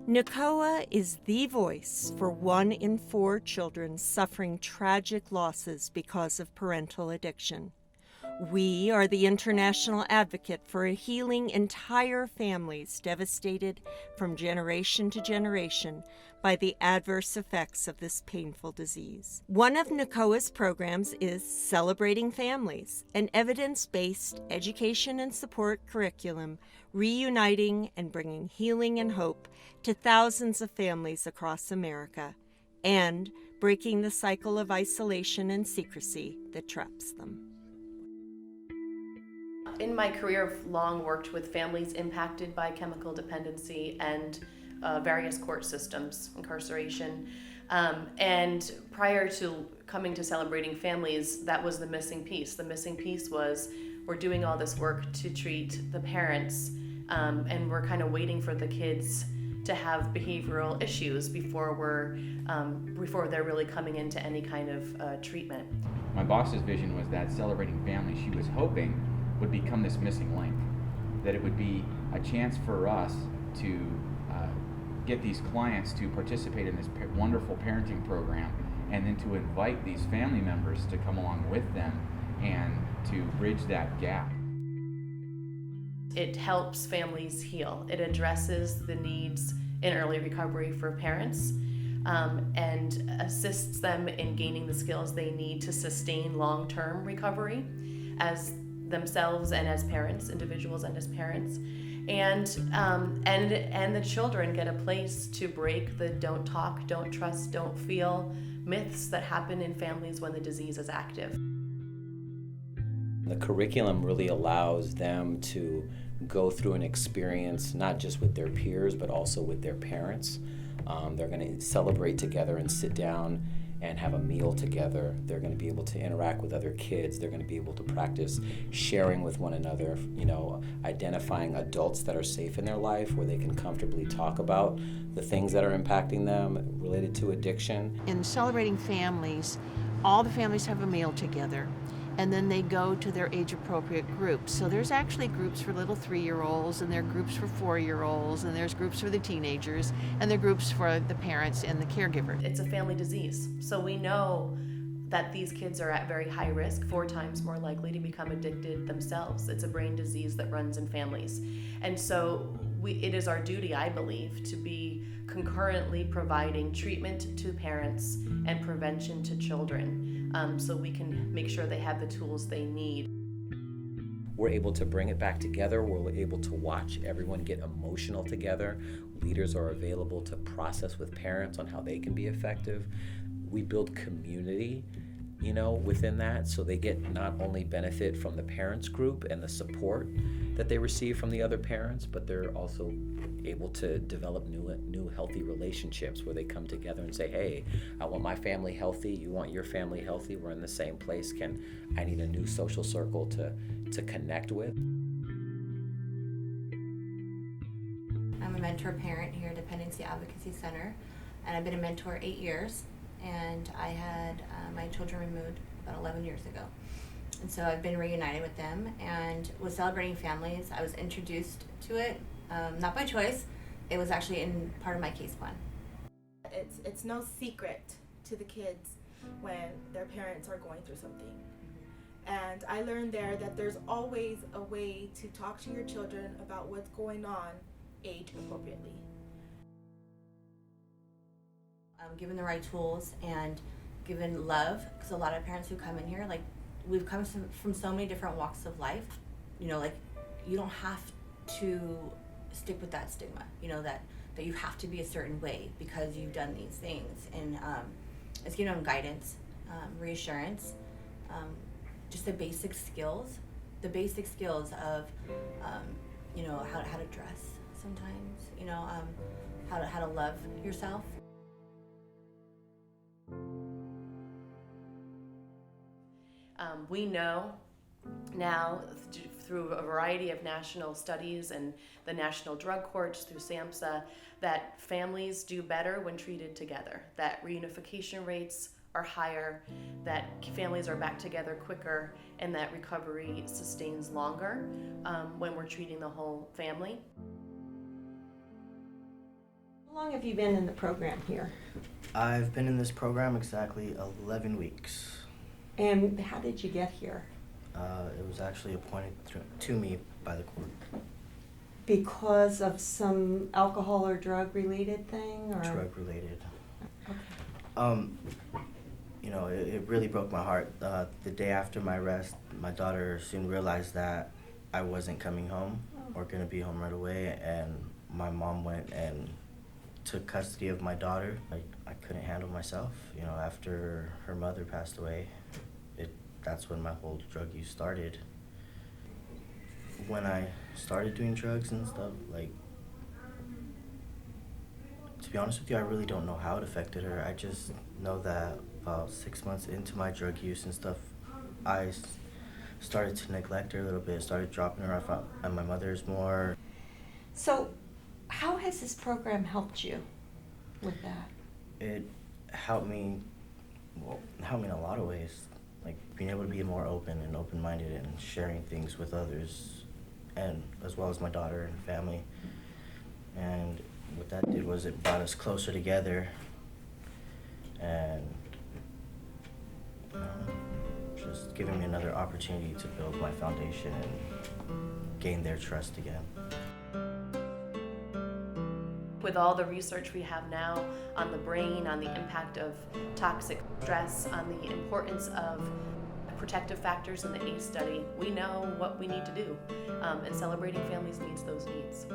NACoA is the voice for 1 in 4 children suffering tragic losses because of parental addiction. We are the international advocate for healing entire families devastated from generation to generation by the adverse effects of this painful disease. One of NACoA's programs is Celebrating Families, an evidence-based education and support curriculum reuniting and bringing healing and hope to thousands of families across America, and breaking the cycle of isolation and secrecy that traps them. In my career, I've long worked with families impacted by chemical dependency and various court systems, incarceration. And prior to coming to Celebrating Families, that was the missing piece. The missing piece was we're doing all this work to treat the parents, and we're kind of waiting for the kids to have behavioral issues before they're really coming into any kind of treatment. My boss's vision was that Celebrating Families, she was hoping, would become this missing link, that it would be a chance for us to get these clients to participate in this wonderful parenting program, and then to invite these family members to come along with them and to bridge that gap. It helps families heal. It addresses the needs in early recovery for parents, and assists them in gaining the skills they need to sustain long-term recovery as themselves and as parents, individuals and as parents. And the children get a place to break the don't talk, don't trust, don't feel myths that happen in families when the disease is active. The curriculum really allows them to go through an experience not just with their peers but also with their parents. They're going to celebrate together and sit down and have a meal together. They're going to be able to interact with other kids. They're going to be able to practice sharing with one another, identifying adults that are safe in their life where they can comfortably talk about the things that are impacting them related to addiction. In Celebrating Families, all the families have a meal together, and then they go to their age-appropriate groups. So there's actually groups for little 3-year-olds, and there are groups for 4-year-olds, and there's groups for the teenagers, and there are groups for the parents and the caregiver. It's a family disease, so we know that these kids are at very high risk, 4 times more likely to become addicted themselves. It's a brain disease that runs in families. And so it is our duty, I believe, to be concurrently providing treatment to parents and prevention to children, so we can make sure they have the tools they need. We're able to bring it back together. We're able to watch everyone get emotional together. Leaders are available to process with parents on how they can be effective. We build community, within that, so they get not only benefit from the parents group and the support that they receive from the other parents, but they're also able to develop new healthy relationships where they come together and say, hey, I want my family healthy, you want your family healthy, we're in the same place, I need a new social circle to connect with. I'm a mentor parent here at Dependency Advocacy Center, and I've been a mentor 8 years, and I had my children removed about 11 years ago. And so I've been reunited with them, and with Celebrating Families, I was introduced to it, not by choice. It was actually in part of my case plan. It's no secret to the kids when their parents are going through something. And I learned there that there's always a way to talk to your children about what's going on age appropriately. Given the right tools and given love, because a lot of parents who come in here, we've come from so many different walks of life, you don't have to stick with that stigma, that you have to be a certain way because you've done these things. And it's giving them guidance, reassurance, just the basic skills of, how to dress sometimes, how to love yourself. We know now through a variety of national studies and the national drug courts through SAMHSA that families do better when treated together, that reunification rates are higher, that families are back together quicker, and that recovery sustains longer when we're treating the whole family. How long have you been in the program here? I've been in this program exactly 11 weeks. And how did you get here? It was actually appointed to me by the court. Because of some alcohol or drug related thing, or Drug related. Okay. You know, it really broke my heart. The day after my arrest, my daughter soon realized that I wasn't coming home or gonna be home right away, and my mom went and took custody of my daughter. I couldn't handle myself. You know, after her mother passed away, that's when my whole drug use started. When I started doing drugs and stuff, like, to be honest with you, I really don't know how it affected her. I just know that about 6 months into my drug use and stuff, I started to neglect her a little bit, started dropping her off at my mother's more. So, how has this program helped you with that? It helped me, helped me in a lot of ways. Like being able to be more open and open-minded and sharing things with others, and as well as my daughter and family. And what that did was it brought us closer together, and just giving me another opportunity to build my foundation and gain their trust again. With all the research we have now on the brain, on the impact of toxic stress, on the importance of protective factors in the ACE study, we know what we need to do, and Celebrating Families meets those needs.